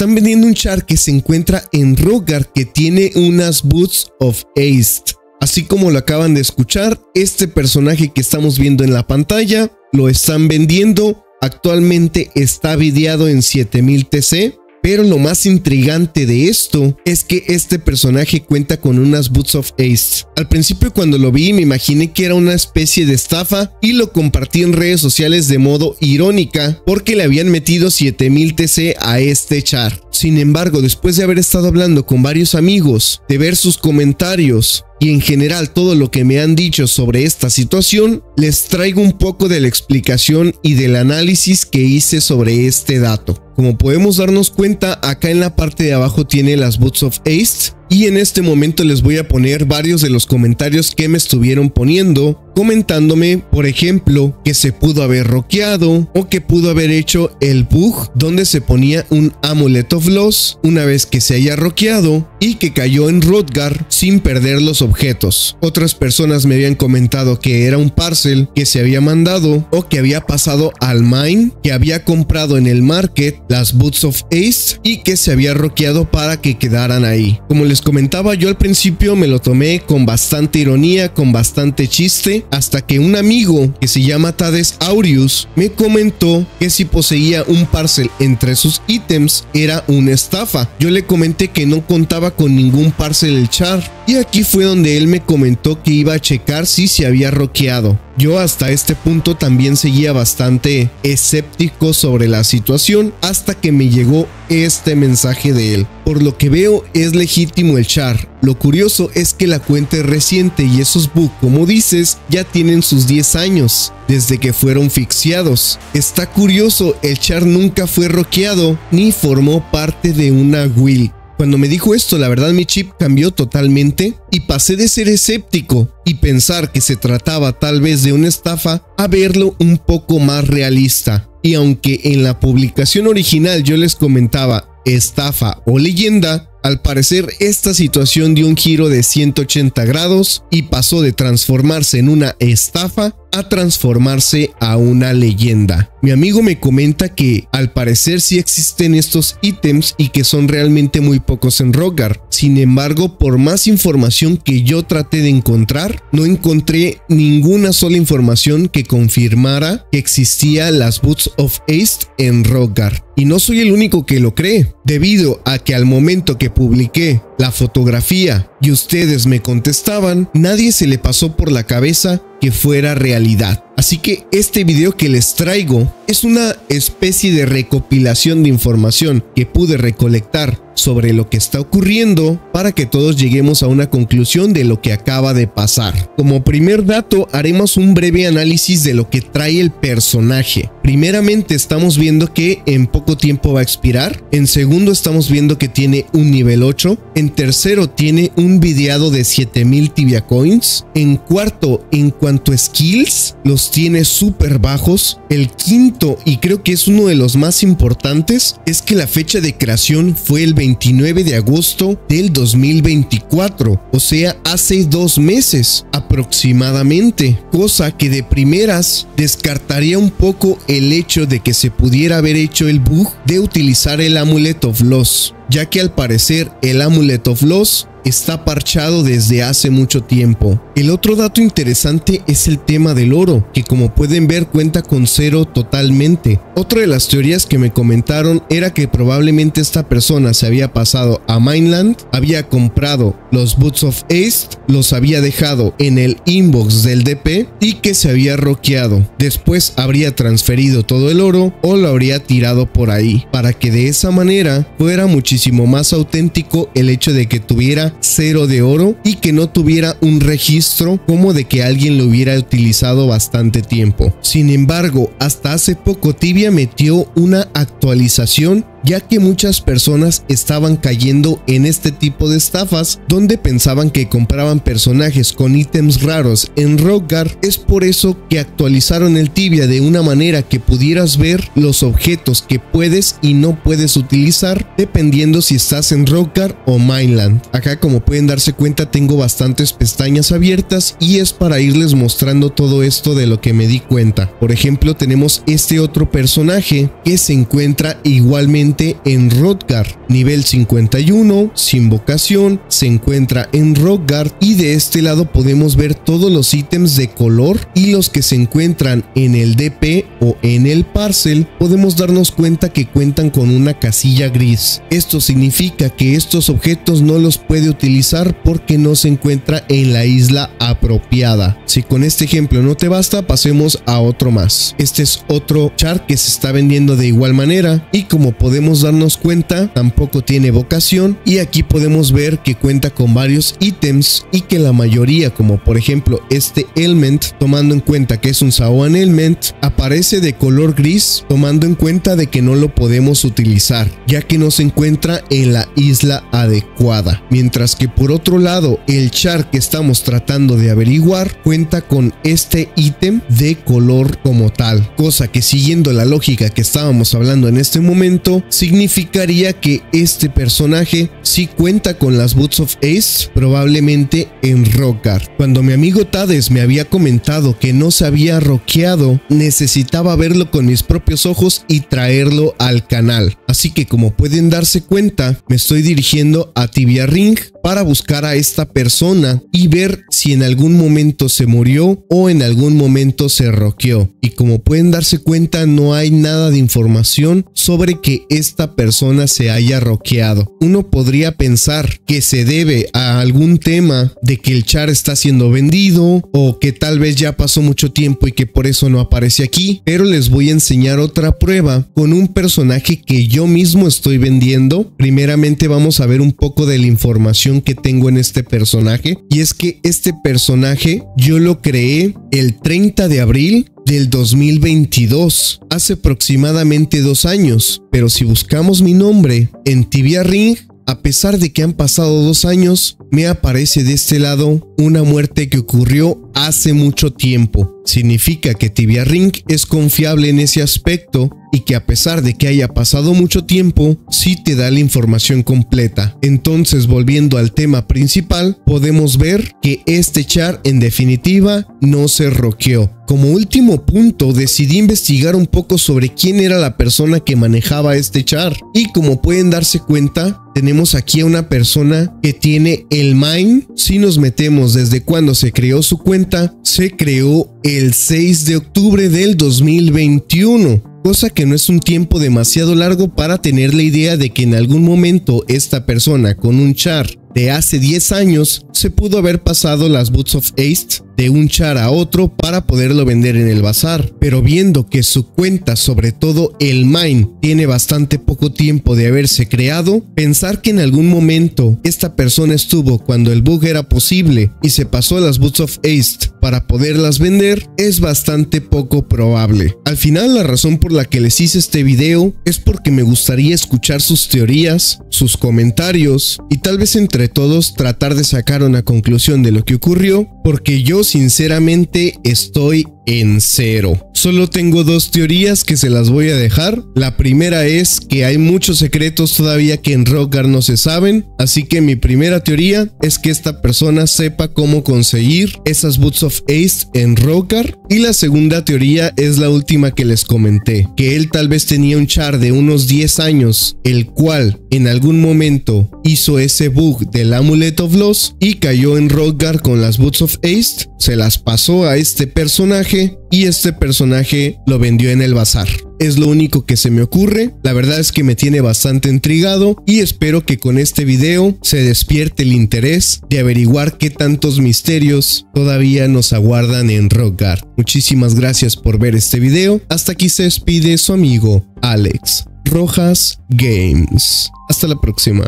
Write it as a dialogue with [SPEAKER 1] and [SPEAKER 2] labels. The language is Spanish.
[SPEAKER 1] están vendiendo un char que se encuentra en Rockgar que tiene unas Boots of Haste. Así como lo acaban de escuchar, este personaje que estamos viendo en la pantalla lo están vendiendo. Actualmente está videado en 7000 TC. Pero lo más intrigante de esto es que este personaje cuenta con unas Boots of Haste. Al principio cuando lo vi me imaginé que era una especie de estafa y lo compartí en redes sociales de modo irónica porque le habían metido 7000 TC a este char. Sin embargo, después de haber estado hablando con varios amigos, de ver sus comentarios y en general todo lo que me han dicho sobre esta situación, les traigo un poco de la explicación y del análisis que hice sobre este dato. Como podemos darnos cuenta, acá en la parte de abajo tiene las Boots of Haste. Y en este momento les voy a poner varios de los comentarios que me estuvieron poniendo, comentándome, por ejemplo, que se pudo haber rockeado o que pudo haber hecho el bug donde se ponía un Amulet of Loss una vez que se haya rockeado y que cayó en Rockgar sin perder los objetos. Otras personas me habían comentado que era un parcel que se había mandado o que había pasado al mine, que había comprado en el market las Boots of Haste y que se había rockeado para que quedaran ahí. Como les comentaba, yo al principio me lo tomé con bastante ironía, con bastante chiste, hasta que un amigo que se llama Tades Aureus me comentó que si poseía un parcel entre sus ítems era una estafa. Yo le comenté que no contaba con ningún parcel el char y aquí fue donde él me comentó que iba a checar si se había rockeado. Yo hasta este punto también seguía bastante escéptico sobre la situación hasta que me llegó este mensaje de él. Por lo que veo es legítimo el char. Lo curioso es que la cuenta es reciente y esos bugs, como dices, ya tienen sus 10 años desde que fueron fixeados. Está curioso, el char nunca fue rockeado ni formó parte de una guild. Cuando me dijo esto, la verdad mi chip cambió totalmente y pasé de ser escéptico y pensar que se trataba tal vez de una estafa a verlo un poco más realista. Y aunque en la publicación original yo les comentaba estafa o leyenda, al parecer esta situación dio un giro de 180 grados y pasó de transformarse en una estafa a transformarse a una leyenda. Mi amigo me comenta que al parecer sí existen estos ítems y que son realmente muy pocos en Rockgar. Sin embargo, por más información que yo traté de encontrar, no encontré ninguna sola información que confirmara que existían las Boots of Haste en Rockgar. Y no soy el único que lo cree, debido a que al momento que publiqué la fotografía y ustedes me contestaban, nadie se le pasó por la cabeza que fuera realidad. Así que este video que les traigo es una especie de recopilación de información que pude recolectar sobre lo que está ocurriendo para que todos lleguemos a una conclusión de lo que acaba de pasar. Como primer dato, haremos un breve análisis de lo que trae el personaje. Primeramente estamos viendo que en poco tiempo va a expirar. En segundo estamos viendo que tiene un nivel 8. En tercero tiene un videado de 7000 Tibia Coins. En cuarto, en cuanto a skills, los tiene súper bajos. El quinto, y creo que es uno de los más importantes, es que la fecha de creación fue el 29 de agosto del 2024, o sea, hace 2 meses aproximadamente, cosa que de primeras descartaría un poco el hecho de que se pudiera haber hecho el bug de utilizar el Amulet of Loss, ya que al parecer el Amulet of Loss está parchado desde hace mucho tiempo. El otro dato interesante es el tema del oro, que como pueden ver cuenta con 0 totalmente. Otra de las teorías que me comentaron era que probablemente esta persona se había pasado a Mineland, había comprado los Boots of Haste, los había dejado en el inbox del DP y que se había rockeado. Después habría transferido todo el oro o lo habría tirado por ahí, para que de esa manera fuera muchísimo más auténtico el hecho de que tuviera 0 de oro y que no tuviera un registro como de que alguien lo hubiera utilizado bastante tiempo. Sin embargo, hasta hace poco Tibia metió una actualización, ya que muchas personas estaban cayendo en este tipo de estafas donde pensaban que compraban personajes con ítems raros en Rockgar. Es por eso que actualizaron el Tibia de una manera que pudieras ver los objetos que puedes y no puedes utilizar dependiendo si estás en Rockgar o Mineland. Acá, como pueden darse cuenta, tengo bastantes pestañas abiertas y es para irles mostrando todo esto de lo que me di cuenta. Por ejemplo, tenemos este otro personaje que se encuentra igualmente actualmente en Hrothgar, nivel 51, sin vocación, se encuentra en Hrothgar y de este lado podemos ver todos los ítems de color y los que se encuentran en el DP o en el parcel podemos darnos cuenta que cuentan con una casilla gris. Esto significa que estos objetos no los puede utilizar porque no se encuentra en la isla apropiada. Si con este ejemplo no te basta, pasemos a otro más. Este es otro char que se está vendiendo de igual manera y como podemos darnos cuenta tampoco tiene vocación y aquí podemos ver que cuenta con varios ítems y que la mayoría, como por ejemplo este Element, tomando en cuenta que es un Sahuan Element, aparece de color gris tomando en cuenta de que no lo podemos utilizar ya que no se encuentra en la isla adecuada, mientras que por otro lado el char que estamos tratando de averiguar cuenta con este ítem de color como tal, cosa que siguiendo la lógica que estábamos hablando en este momento significaría que este personaje sí cuenta con las Boots of Haste, probablemente en Hrothgar. Cuando mi amigo Tades me había comentado que no se había rockeado, necesitaba verlo con mis propios ojos y traerlo al canal, así que como pueden darse cuenta me estoy dirigiendo a Tibia Ring para buscar a esta persona y ver si en algún momento se murió o en algún momento se rockeó. Y como pueden darse cuenta no hay nada de información sobre que esta persona se haya rockeado. Uno podría pensar que se debe a algún tema de que el char está siendo vendido o que tal vez ya pasó mucho tiempo y que por eso no aparece aquí, pero les voy a enseñar otra prueba con un personaje que yo mismo estoy vendiendo. Primeramente vamos a ver un poco de la información que tengo en este personaje y es que este personaje yo lo creé el 30 de abril del 2022, hace aproximadamente 2 años, pero si buscamos mi nombre en Tibia Ring, a pesar de que han pasado 2 años, me aparece de este lado una muerte que ocurrió hace mucho tiempo. Significa que Tibia Ring es confiable en ese aspecto y que a pesar de que haya pasado mucho tiempo, sí te da la información completa. Entonces, volviendo al tema principal, podemos ver que este char en definitiva no se rockeó. Como último punto, decidí investigar un poco sobre quién era la persona que manejaba este char. Y como pueden darse cuenta, tenemos aquí a una persona que tiene el mine. Si nos metemos desde cuando se creó su cuenta, se creó el 6 de octubre del 2021. Cosa que no es un tiempo demasiado largo para tener la idea de que en algún momento esta persona con un char de hace 10 años se pudo haber pasado las Boots of Haste de un char a otro para poderlo vender en el bazar, pero viendo que su cuenta, sobre todo el mine, tiene bastante poco tiempo de haberse creado, pensar que en algún momento esta persona estuvo cuando el bug era posible y se pasó a las Boots of Haste para poderlas vender es bastante poco probable. Al final, la razón por la que les hice este video es porque me gustaría escuchar sus teorías, sus comentarios y tal vez entre todos tratar de sacar una conclusión de lo que ocurrió, porque yo sinceramente estoy en cero. Solo tengo 2 teorías que se las voy a dejar. La primera es que hay muchos secretos todavía que en Hrothgar no se saben, así que mi primera teoría es que esta persona sepa cómo conseguir esas Boots of Haste en Hrothgar, y la segunda teoría es la última que les comenté, que él tal vez tenía un char de unos 10 años, el cual en algún momento hizo ese bug del Amulet of Loss y cayó en Hrothgar con las Boots of Haste, se las pasó a este personaje y este personaje lo vendió en el bazar. Es lo único que se me ocurre. La verdad es que me tiene bastante intrigado y espero que con este video se despierte el interés de averiguar qué tantos misterios todavía nos aguardan en Hrothgar. Muchísimas gracias por ver este video. Hasta aquí se despide su amigo Alex Rojas Games. Hasta la próxima.